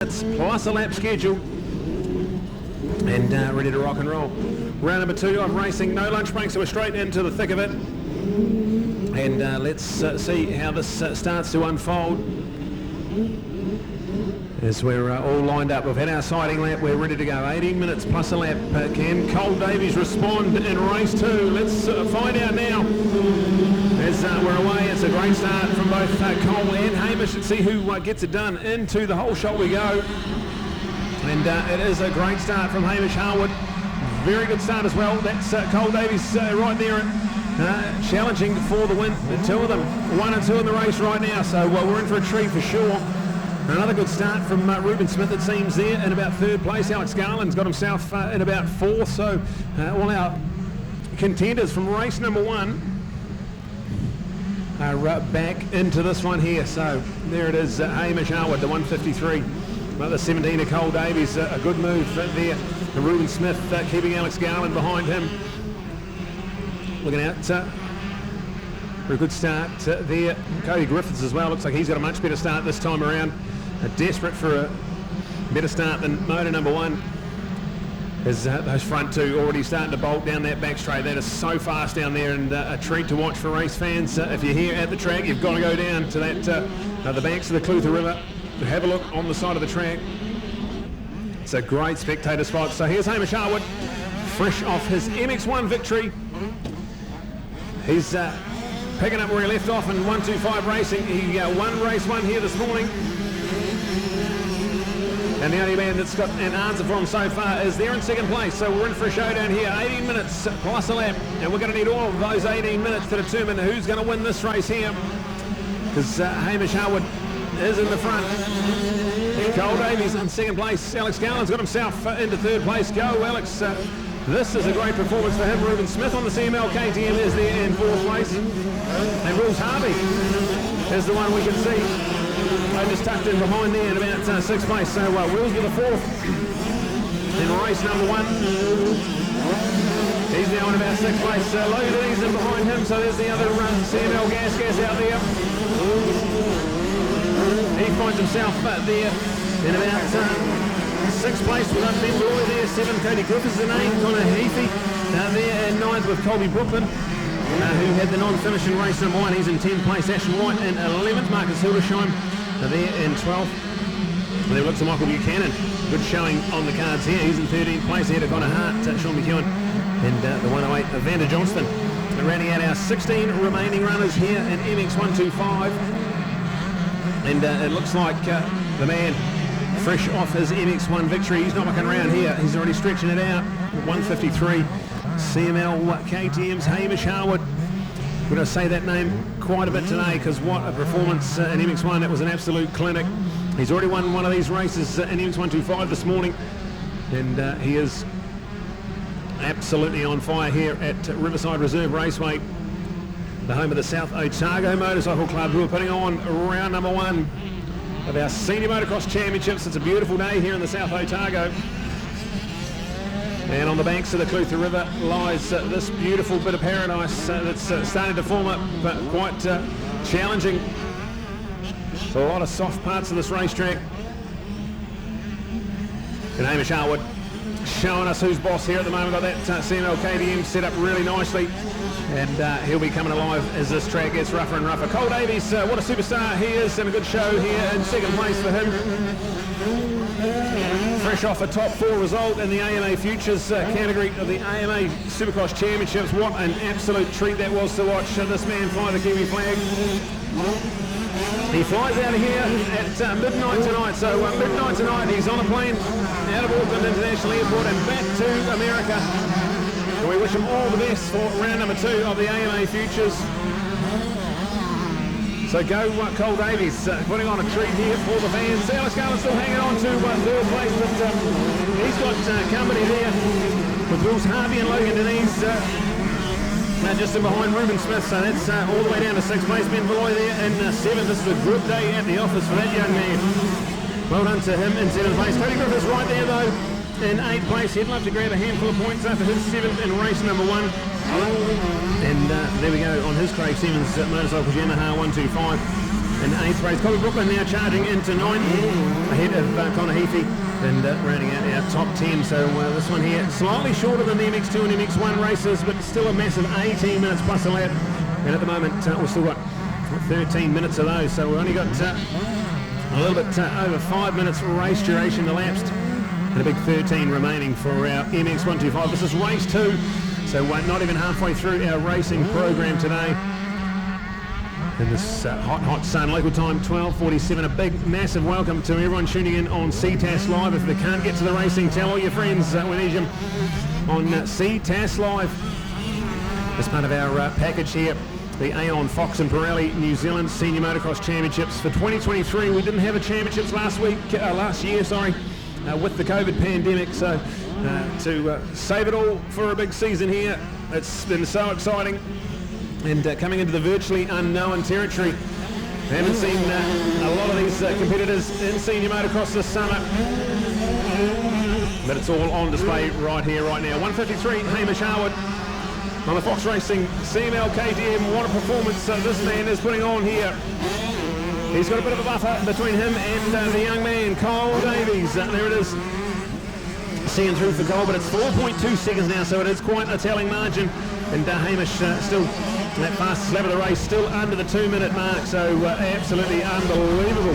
It's plus a lap schedule and ready to rock and roll. Round number 2 of racing, no lunch break, so we're straight into the thick of it. And let's see how this starts to unfold. As we're all lined up, we've had our sighting lap, we're ready to go. 18 minutes plus a lap. Can Cole Davies respond in race 2? Let's find out now. As we're away, it's a great start from both Cole and Hamish. Let's see who gets it done. Into the whole shot we go. And it is a great start from Hamish Harwood. Very good start as well. That's Cole Davies right there challenging for the win. The two of them, 1 and 2 in the race right now. So we're in for a treat for sure. Another good start from Ruben Smith, it seems, there in about 3rd place. Alex Garland's got himself in about 4th. So all our contenders from race number 1 are back into this one here. So there it is, Hamish Harwood, the 153. Another 17 of Cole Davies, a good move there. Ruben Smith keeping Alex Garland behind him. Looking out for a good start there. Cody Griffiths as well, looks like he's got a much better start this time around. Desperate for a better start than motor number 1. As those front two already starting to bolt down that back straight. That is so fast down there, and a treat to watch for race fans. If you're here at the track, you've got to go down to that the banks of the Clutha River to have a look on the side of the track. It's a great spectator spot. So here's Hamish Harwood, fresh off his MX1 victory. He's picking up where he left off in 125 racing. He won race 1 here this morning. And the only man that's got an answer for him so far is there in 2nd place. So we're in for a showdown here. 18 minutes plus a lap. And we're going to need all of those 18 minutes to determine who's going to win this race here. Because Hamish Harwood is in the front. Cole Davies in 2nd place. Alex Garland's got himself into 3rd place. Go, Alex. This is a great performance for him. Ruben Smith on the CML KTM is there in 4th place. And Rules Harvey is the one we can see. I just tucked in behind there in about 6th place. So Wills with a 4th in race number 1. He's now in about 6th place. Logan Denny's in behind him. So there's the other CML gas out there. He finds himself there in about 6th place with Ben Roy there. 7 Cody Griffiths in 8. Connor Heafy there in 9th with Colby Brooklyn, who had the non-finish in race number 1. He's in 10th place. Ashton White in 11th. Marcus Hildesheim there in 12th. And there looks at Michael Buchanan. Good showing on the cards here. He's in 13th place ahead of Connor Hart, Sean McEwen, and the 108 Vander Johnston. And rounding out our 16 remaining runners here in MX125. And it looks like the man fresh off his MX1 victory. He's not looking around here. He's already stretching it out. 153 CML KTM's Hamish Harwood. We're going to say that name quite a bit today because what a performance in MX1. It was an absolute clinic. He's already won one of these races in MX125 this morning, and he is absolutely on fire here at Riverside Reserve Raceway, the home of the South Otago Motorcycle Club, who are putting on round number 1 of our Senior Motocross Championships. It's a beautiful day here in the South Otago. And on the banks of the Clutha River lies this beautiful bit of paradise that's starting to form up, but quite challenging. So a lot of soft parts of this racetrack. And Hamish Harwood showing us who's boss here at the moment. Got that CML KTM set up really nicely. And he'll be coming alive as this track gets rougher and rougher. Cole Davies, what a superstar he is, and a good show here in 2nd place for him. Fresh off a top 4 result in the AMA Futures category of the AMA Supercross Championships. What an absolute treat that was to watch this man fly the Kiwi flag. He flies out of here at midnight tonight. So midnight tonight he's on a plane out of Auckland International Airport and back to America. And we wish him all the best for round number 2 of the AMA Futures. So go Cole Davies, putting on a treat here for the fans. Alex Garland still hanging on to 3rd place, but he's got company there with Wills Harvey and Logan Denise just in behind Ruben Smith. So that's all the way down to 6th place. Ben Beloy there in 7th. This is a good day at the office for that young man. Well done to him in 7th place. Cody Griffiths right there though in 8th place. He'd love to grab a handful of points after his 7th in race number 1. And there we go on his Craig Simmons Motorcycles Yamaha 125. in 8th place. Colby Brooklyn now charging into 9th, ahead of Connor Heafy, and rounding out our top 10. So this one here, slightly shorter than the MX2 and MX1 races, but still a massive 18 minutes plus a lap. And at the moment, we've still got 13 minutes of those, so we've only got a little bit over 5 minutes race duration elapsed, and a big 13 remaining for our MX125. This is race 2, so not even halfway through our racing program today. In this hot sun, local time 12:47. A big, massive welcome to everyone tuning in on Ctas Live. If they can't get to the racing, tell all your friends we need them on Ctas Live. As part of our package here, the Aon, Fox and Pirelli New Zealand Senior Motocross Championships for 2023. We didn't have a championships last year, with the COVID pandemic. So to save it all for a big season here, it's been so exciting. And coming into the virtually unknown territory. I haven't seen a lot of these competitors in senior motocross this summer. But it's all on display right here, right now. 153, Hamish Harwood on the Fox Racing CML KTM. What a performance this man is putting on here. He's got a bit of a buffer between him and the young man, Cole Davies. There it is. Seeing through for Cole, but it's 4.2 seconds now, so it is quite a telling margin. And Hamish still that fastest lap of the race, still under the 2-minute mark, so absolutely unbelievable.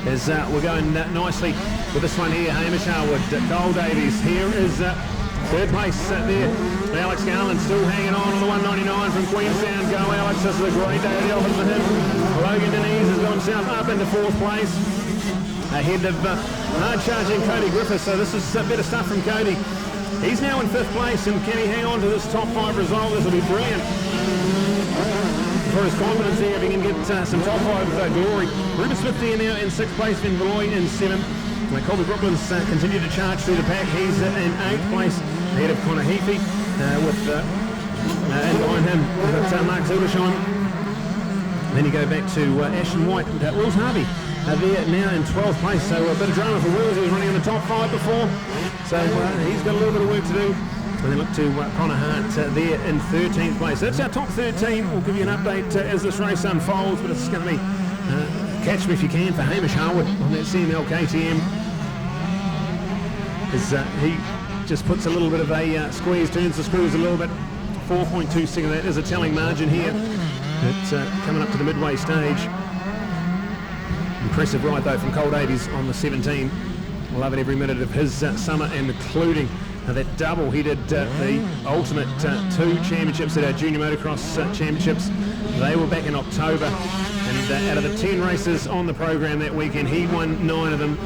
As we're going nicely with this one here, Hamish Harwood, Cole Davies. Here is third place there. Alex Garland still hanging on the 199 from Queenstown. Go Alex, this is a great day at the office for him. Logan Denise has gone south up into 4th place. Ahead of hard-charging Cody Griffiths, so this is better stuff from Cody. He's now in 5th place, and can he hang on to this top 5 result? This will be brilliant for his confidence here if he can get some top 5 glory. Ruben Smith there now in 6th place, Van Vlooy in 7th. Colby Brooklyn's continued to charge through the pack. He's in 8th place, ahead of Connor Heafy, with and behind him we've got Mark Zildersheim. Then you go back to Ashton White, Wills Harvey. There now in 12th place, so a bit of drama for Wills. He was running in the top 5 before, so he's got a little bit of work to do. And then look to Connor Hart there in 13th place. That's our top 13. We'll give you an update as this race unfolds, but it's going to be catch me if you can for Hamish Harwood on that CML KTM. As he just puts a little bit of a squeeze, turns the screws a little bit. 4.2 seconds, that is a telling margin here. It's coming up to the midway stage. Impressive ride though from Cole Davies on the 17. Loving every minute of his summer, and including that double. He did the ultimate 2 championships at our Junior Motocross Championships. They were back in October, and out of the 10 races on the program that weekend, he won 9 of them.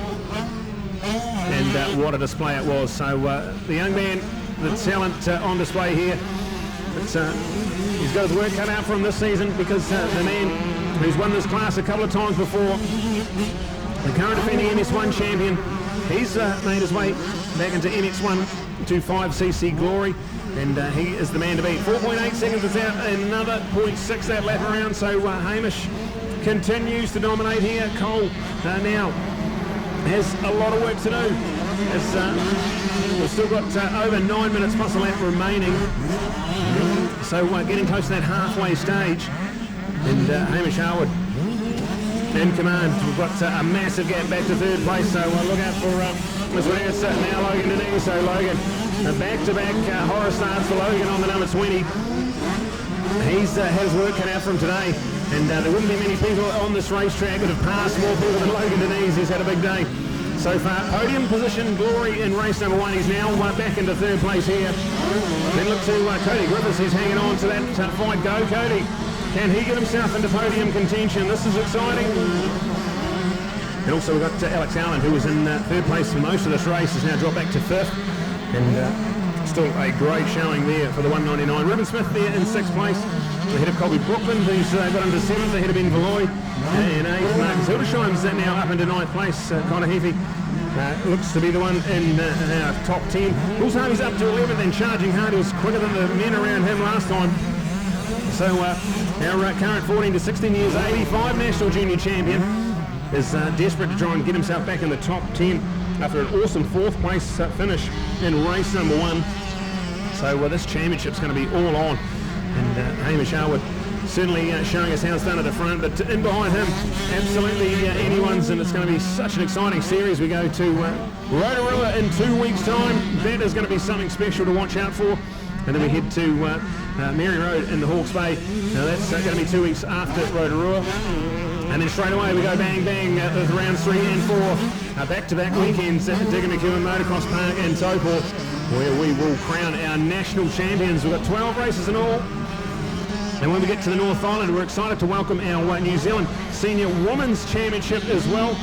And what a display it was. So the young man, the talent on display here, he's got his work cut out for him this season, because the man who's won this class a couple of times before, the current defending MX1 champion, he's made his way back into MX125cc glory, and he is the man to beat. 4.8 seconds is out, another 0.6 that lap around, so Hamish continues to dominate here. Cole now has a lot of work to do. We've still got over 9 minutes plus a lap remaining, so getting close to that halfway stage. And Hamish Harwood in command. We've got a massive gap back to 3rd place, so look out for this one. It's now Logan Denise. So Logan, back-to-back horror starts for Logan on the number 20. He's had his work cut out for him today, and there wouldn't be many people on this racetrack that have passed more people than Logan Denise. He's had a big day so far. Podium position glory in race number 1. He's now back into 3rd place here. Then look to Cody Griffiths. He's hanging on to that fight. Go Cody. Can he get himself into podium contention? This is exciting. And also we've got Alex Allen, who was in 3rd place for most of this race, has now dropped back to 5th. And still a great showing there for the 199. Ruben Smith there in 6th place, ahead of Colby Brooklyn, who's got into 7th, ahead of Ben Vlooy. And 8th, Mark Zildersheim's now up into 9th place. Connor Heafy looks to be the one in our top 10. Wills Harvey's up to 11th and charging hard. He was quicker than the men around him last time. So our current 14 to 16 years, 85 national junior champion, is desperate to try and get himself back in the top 10 after an awesome 4th place finish in race number 1. So this championship's going to be all on, and Hamish Harwood certainly showing us how it's done at the front, but in behind him, absolutely anyone's, and it's going to be such an exciting series. We go to Rotorua in 2 weeks' time. That is going to be something special to watch out for. And then we head to Mary Road in the Hawke's Bay. Now that's going to be 2 weeks after Rotorua. And then straight away we go bang bang with rounds 3 and 4. Back-to-back weekends at Digger McEwen Motocross Park in Taupo, where we will crown our national champions. We've got 12 races in all. And when we get to the North Island, we're excited to welcome our New Zealand Senior Women's Championship as well.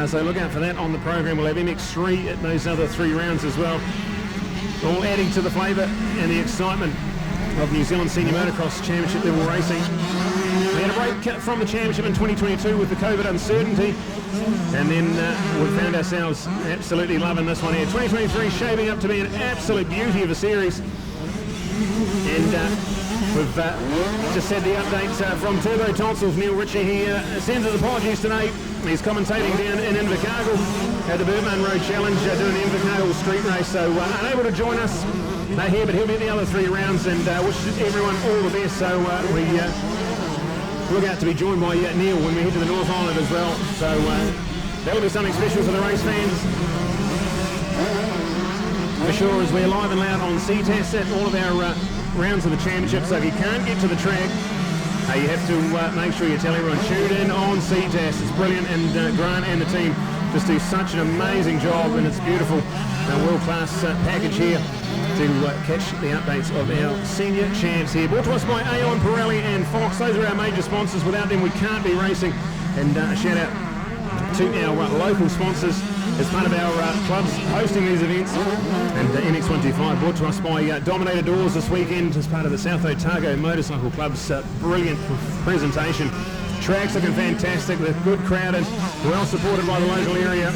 So look out for that on the program. We'll have MX3 at those other 3 rounds as well. All adding to the flavour and the excitement of New Zealand Senior Motocross Championship level racing. We had a break from the championship in 2022 with the COVID uncertainty, and then we found ourselves absolutely loving this one here. 2023 shaping up to be an absolute beauty of a series. And we've just had the update from Turbo Tonsils. Neil Ritchie here sends his apologies today. He's commentating down in Invercargill at the Birdman Road Challenge, doing the Invercargill street race, so unable to join us here, but he'll be at the other 3 rounds, and wish everyone all the best. So we look out to be joined by Neil when we head to the North Island as well, so that'll be something special for the race fans. For sure, as we're live and loud on Ctas at all of our rounds of the championship, so if you can't get to the track, you have to make sure you tell everyone, tune in on Ctas. It's brilliant, and Grant and the team just do such an amazing job, and it's beautiful. World-class package here to catch the updates of our senior champs here. Brought to us by Aon, Pirelli and Fox. Those are our major sponsors. Without them we can't be racing. And a shout out to our local sponsors as part of our clubs hosting these events. And MX125 brought to us by Dominator Doors this weekend as part of the South Otago Motorcycle Club's brilliant presentation. Tracks looking fantastic, they're good crowded, well supported by the local area.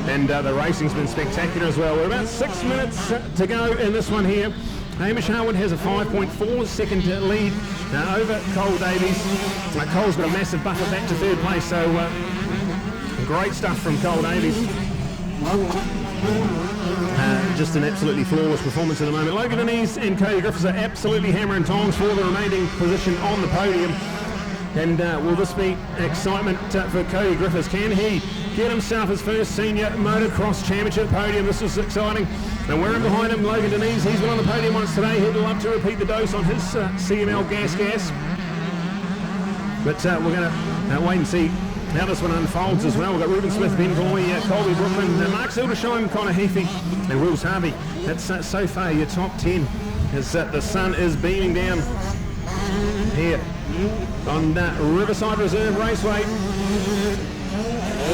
And the racing's been spectacular as well. We're about 6 minutes to go in this one here. Hamish Harwood has a 5.4 second lead over Cole Davies. Cole's got a massive buffer back to 3rd place, so great stuff from Cole Davies. Just an absolutely flawless performance at the moment. Logan Denise and Cody Griffiths are absolutely hammer and tongs for the remaining position on the podium. And will this be excitement for Cody Griffiths? Can he get himself his first senior motocross championship podium? This is exciting. And we're in behind him, Logan Denise. He's been on the podium once today. He'd love to repeat the dose on his CML gas. But we're going to wait and see how this one unfolds as well. We've got Ruben Smith, Ben Boy, Colby Brooklyn, Mark Sildersheim, Connor Heafy, and Wills Harvey. That's so far your top 10 as the sun is beaming down here on Riverside Reserve Raceway.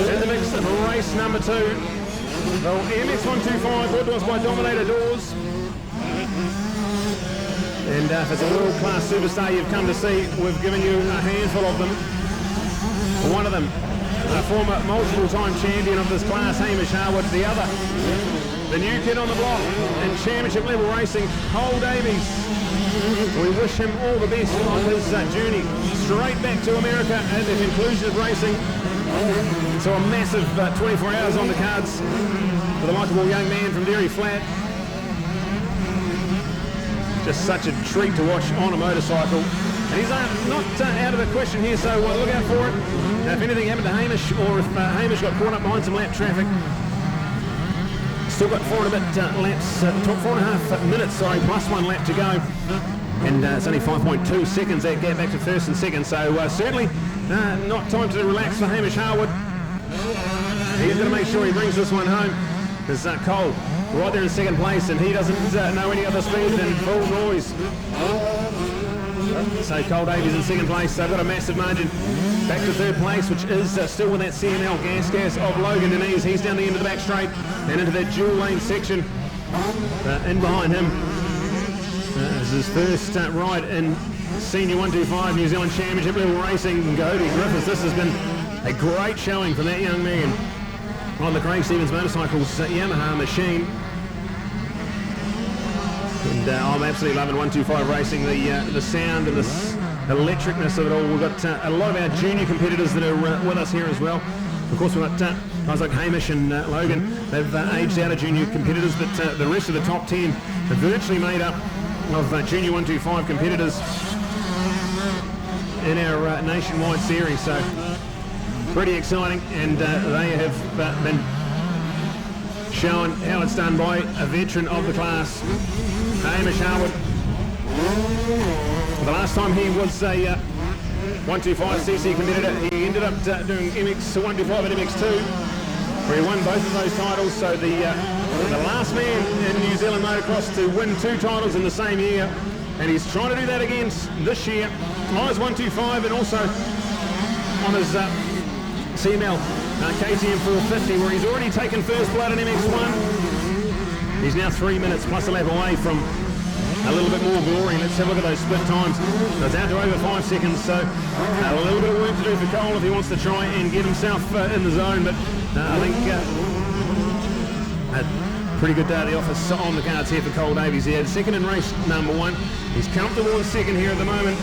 In the mix of race number 2, the MX125 brought to us by Dominator Doors. And if it's a world-class superstar you've come to see, we've given you a handful of them. One of them, a former multiple-time champion of this class, Hamish Harwood. The other, the new kid on the block in championship-level racing, Cole Davies. We wish him all the best on his journey straight back to America at the conclusion of racing. So a massive 24 hours on the cards for the likeable young man from Dairy Flat. Just such a treat to watch on a motorcycle. And he's not out of the question here, so look out for it. Now, if anything happened to Hamish, or if Hamish got caught up behind some lap traffic, still got 4 and a bit laps, 4.5 minutes, plus 1 lap to go. And it's only 5.2 seconds that gap back to 1st and 2nd, so certainly not time to relax for Hamish Harwood. He's going to make sure he brings this one home. There's Cole right there in 2nd place, and he doesn't know any other speed than full noise. So Cole Davies in 2nd place. They've got a massive margin back to 3rd place, which is still with that CML gas of Logan Denise. He's down the end of the back straight and into that dual lane section. In behind him is his first ride in Senior 125 New Zealand Championship level racing, Cody Griffiths. This has been a great showing for that young man on the Craig Stevens Motorcycles Yamaha machine. And I'm absolutely loving 125 racing, the sound and the electricness of it all. We've got a lot of our junior competitors that are with us here as well. Of course, we've got guys like Hamish and Logan. They've aged out of junior competitors, but the rest of the top 10 are virtually made up of junior 125 competitors. in our nationwide series. So pretty exciting, and they have been shown how it's done by a veteran of the class, Hamish Harwood. The last time he was a 125cc competitor, he ended up doing MX125 and MX2, where he won both of those titles. So the last man in New Zealand motocross to win 2 titles in the same year, and he's trying to do that again this year on his 125 and also on his CML KTM 450, where he's already taken first blood in MX1. He's now 3 minutes plus a lap away from a little bit more glory. Let's have a look at those split times. So it's out to over 5 seconds, so a little bit of work to do for Cole if he wants to try and get himself in the zone, but I think a pretty good day at the office on the cards here for Cole Davies. He had second in race number 1. He's comfortable in second here at the moment,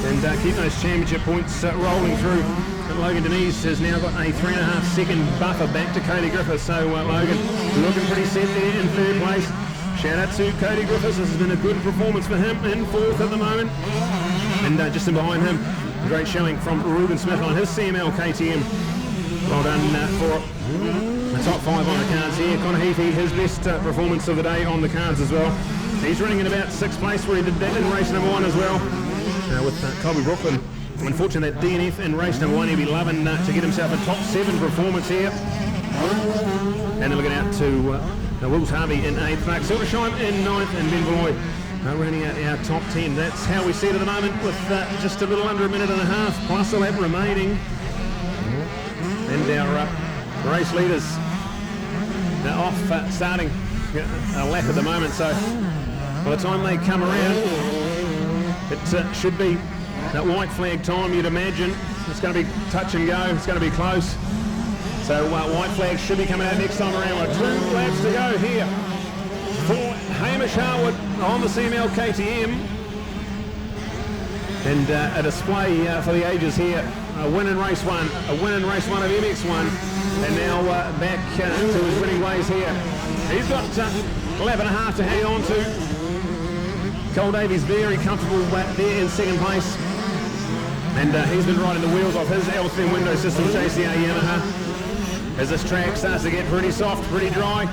and keep those championship points rolling through. Logan Denise has now got a 3.5 second buffer back to Cody Griffiths, so Logan looking pretty set there in third place. Shout out to Cody Griffiths. This has been a good performance for him in fourth at the moment. And just in behind him, a great showing from Ruben Smith on his CML KTM. Well done for the top 5 on the cards here. Connor Heafy, his best performance of the day on the cards as well. He's running in about 6th place, where he did that in race number 1 as well. With Colby Brooklyn, unfortunately that DNF in race number 1, he'll be loving to get himself a top 7 performance here. And they're looking out to Wills Harvey in 8th, Mark Silvershine in 9th, and Ben Valoy rounding out our top 10. That's how we see it at the moment, with just a little under a minute and a half plus a lap remaining. And our race leaders off starting a lap at the moment, so by the time they come around, it should be that white flag time, you'd imagine. It's going to be touch and go, it's going to be close. So white flag should be coming out next time around. With 2 laps to go here for Hamish Harwood on the CML KTM. And a display for the ages here. A win in race 1, a win in race 1 of MX1, and now back to his winning ways here. He's got a lap and a half to hang on to. Cole Davies very comfortable there in 2nd place. And he's been riding the wheels off his L-thin window system JCR Yamaha. As this track starts to get pretty soft, pretty dry,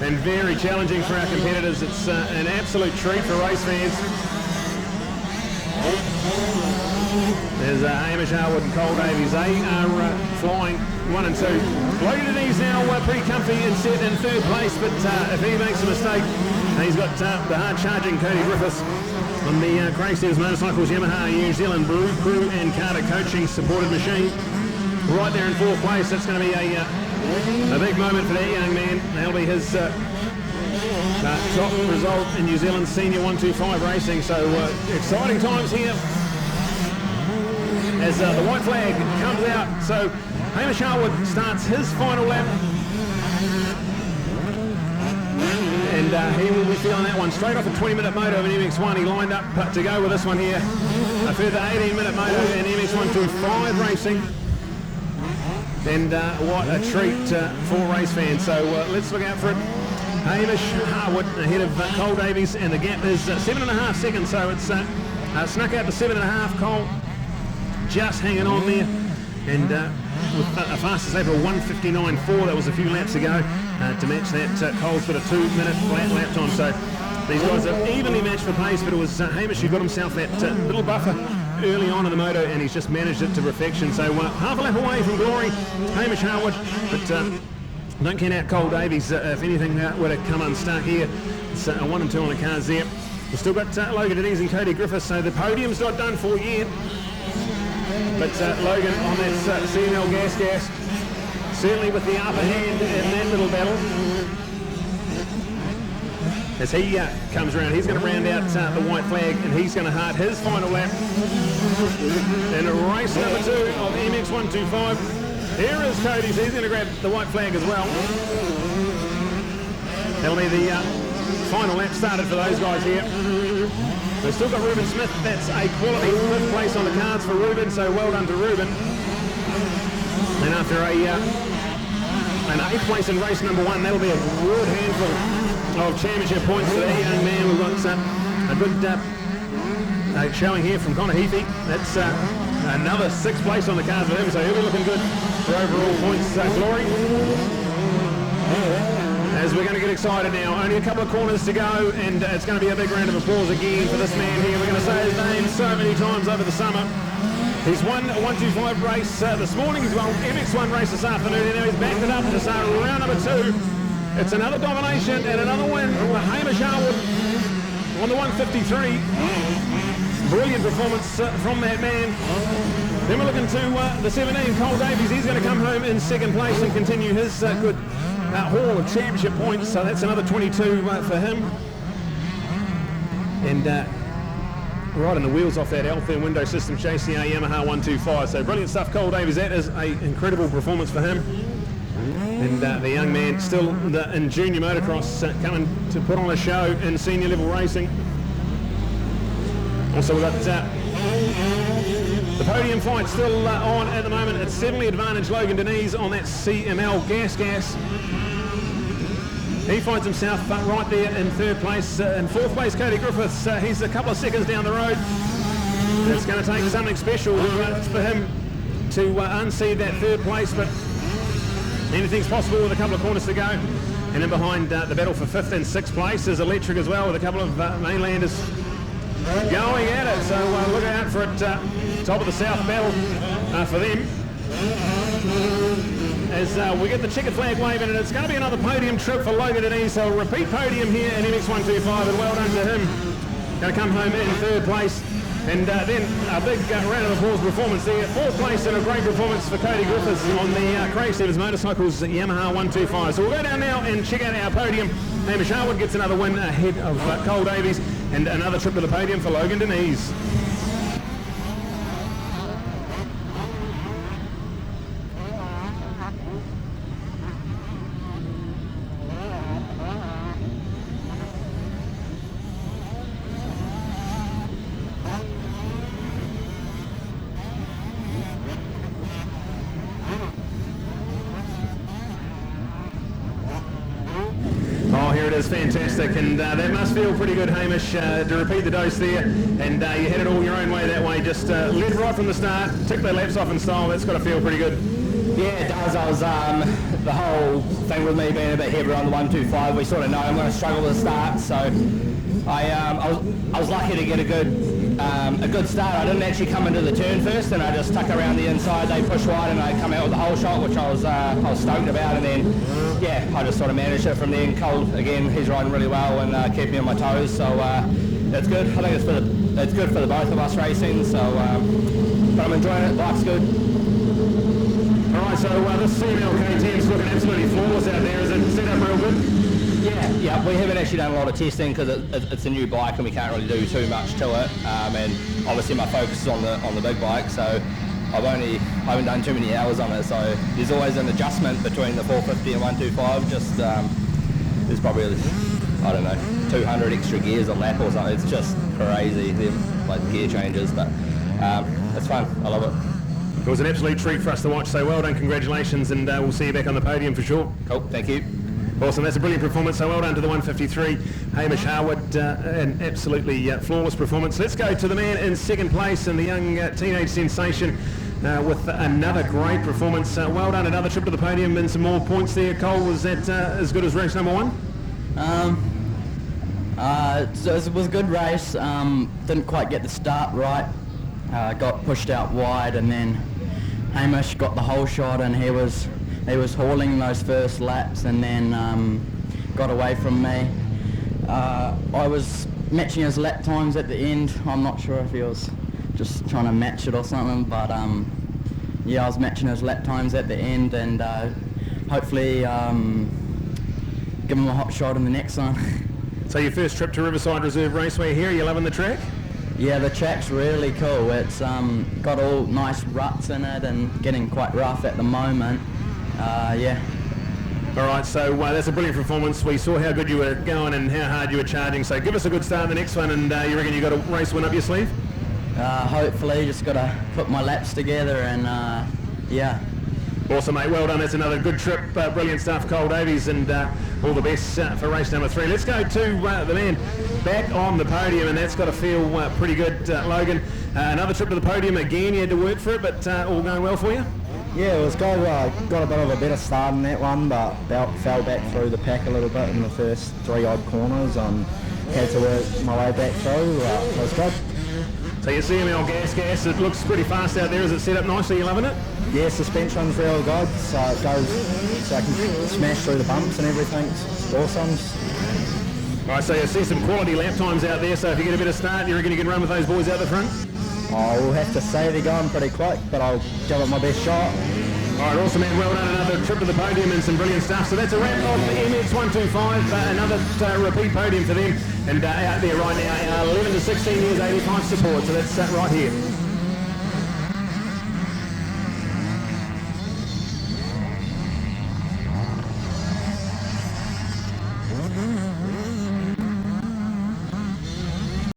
and very challenging for our competitors. It's an absolute treat for race fans. There's Hamish Harwood and Cole Davies. They are flying 1 and 2. Logan Denise now pretty comfy and set in 3rd place, but if he makes a mistake, he's got the hard-charging Cody Griffiths on the Ctas Motorcycles Yamaha New Zealand Brew Crew and Carter Coaching supported machine. Right there in 4th place. That's going to be a big moment for that young man. That'll be his top result in New Zealand Senior 125 racing. So exciting times here as the white flag comes out. So Hamish Harwood starts his final lap. And he will be feeling that one straight off a 20-minute moto of an MX1. He lined up to go with this one here. A further 18-minute moto in MX125 racing. And what a treat for race fans. So let's look out for it. Hamish Harwood ahead of Cole Davies, and the gap is 7.5 seconds. So it's snuck out to 7.5. Cole just hanging on there. And with a fastest lap of 1:59.4, that was a few laps ago, to match that. Cole's got a 2-minute flat lap time. So these guys are evenly matched for pace, but it was Hamish who got himself that little buffer early on in the moto, and he's just managed it to perfection. So half a lap away from glory, Hamish Harwood, but don't count out Cole Davies. If anything were to come unstuck here, it's a 1 and 2 on the cards there. We've still got Logan Denise and Cody Griffiths, so the podium's not done for yet. But Logan on that CML gas, certainly with the upper hand in that little battle. As he comes around, he's going to round out the white flag, and he's going to heart his final lap in race number 2 of MX125. Here is Cody's. He's going to grab the white flag as well. That'll be the final lap started for those guys here. We've still got Ruben Smith. That's a quality 5th place on the cards for Ruben, so well done to Ruben. And after an 8th place in race number 1, that'll be a good handful of championship points for that young man. We've got a good showing here from Connor Heafy. That's another 6th place on the card for him, so he'll be looking good for overall points glory. As we're going to get excited now, only a couple of corners to go, and it's going to be a big round of applause again for this man here. We're going to say his name so many times over the summer. He's won a 125 race this morning, he's won MX1 race this afternoon, and now he's backed it up to start round number 2. It's another domination and another win for Hamish Harwood on the 153. Brilliant performance from that man. Then we're looking to the 17, Cole Davies. He's going to come home in 2nd place and continue his good haul of championship points. So that's another 22 for him. And right on the wheels off that Alpha window system, chasing a Yamaha 125. So brilliant stuff, Cole Davies. That is an incredible performance for him. And the young man still in junior motocross coming to put on a show in senior level racing. Also we've got the podium fight still on at the moment. It's 70 advantage Logan Denise on that CML gas. He finds himself right there in 3rd place. In 4th place, Cody Griffiths. He's a couple of seconds down the road. It's going to take something special for him to unseat that 3rd place, but anything's possible with a couple of corners to go. And then behind the battle for 5th and 6th place is Electric as well, with a couple of mainlanders going at it. So look out for it, top of the South battle for them. As we get the checkered flag waving, and it's going to be another podium trip for Logan Denise. So a repeat podium here in MX125, and well done to him. Going to come home in 3rd place. And then a big round of applause performance there. 4th place and a great performance for Cody Griffiths on the Craig Stevens Motorcycles Yamaha 125. So we'll go down now and check out our podium. Hamish Harwood gets another win ahead of Cole Davies, and another trip to the podium for Logan Denise. Fantastic, and that must feel pretty good, Hamish, to repeat the dose there, and you had it all your own way that way, just led right from the start, took their laps off in style. That's got to feel pretty good. Yeah, it does. I was the whole thing with me being a bit heavier on the 125, we sort of know I'm going to struggle to start, so I was lucky to get a good start. I didn't actually come into the turn first, and I just tuck around the inside. They push wide, and I come out with the whole shot, which I was stoked about. And then, yeah, I just sort of managed it from there. And Cole, again, he's riding really well and kept me on my toes. So that's good. I think it's good for the both of us racing. So, but I'm enjoying it. Life's good. All right, so this CML KTM's looking absolutely flawless out there. Is it set up real good? Yeah, we haven't actually done a lot of testing because it's a new bike and we can't really do too much to it. And obviously my focus is on the big bike, so I haven't done too many hours on it. So there's always an adjustment between the 450 and 125. Just there's probably, I don't know, 200 extra gears a lap or something. It's just crazy, like gear changes, but it's fun. I love it. It was an absolute treat for us to watch. So well done, congratulations, and we'll see you back on the podium for sure. Cool, thank you. Awesome, that's a brilliant performance, so well done to the 153, Hamish Harwood, an absolutely flawless performance. Let's go to the man in 2nd place and the young teenage sensation with another great performance. Well done, another trip to the podium and some more points there. Cole, was that as good as race number 1? So it was a good race, didn't quite get the start right, got pushed out wide, and then Hamish got the whole shot, and he was hauling those first laps, and then got away from me. I was matching his lap times at the end. I'm not sure if he was just trying to match it or something, but yeah, I was matching his lap times at the end, and hopefully give him a hot shot in the next one. So your first trip to Riverside Reserve Raceway here, are you loving the track? Yeah, the track's really cool. It's got all nice ruts in it and getting quite rough at the moment. Yeah. All right, so that's a brilliant performance. We saw how good you were going and how hard you were charging. So give us a good start in the next one, and you reckon you got a race win up your sleeve? Hopefully, just got to put my laps together, and yeah. Awesome, mate. Well done. That's another good trip. Brilliant stuff, Cole Davies, and all the best for race number 3. Let's go to the man back on the podium, and that's got to feel pretty good, Logan. Another trip to the podium again. You had to work for it, but all going well for you? Yeah, it was good. Got a bit of a better start in that one, but fell back through the pack a little bit in the first 3 odd corners and had to work my way back through. It was good. So you see him on gas. It looks pretty fast out there. Is it set up nicely? You loving it? Yeah, suspension's real good, so it goes, so I can smash through the bumps and everything. It's awesome. All right, so you see some quality lap times out there. So if you get a bit of start, you're going to get run with those boys out the front. I'll have to say they're going pretty quick, but I'll give it my best shot. All right, awesome, man. Well done. Another trip to the podium and some brilliant stuff. So that's a wrap of the MX125. Another repeat podium for them. And out there right now, 11 to 16 years, 85 support. So that's right here.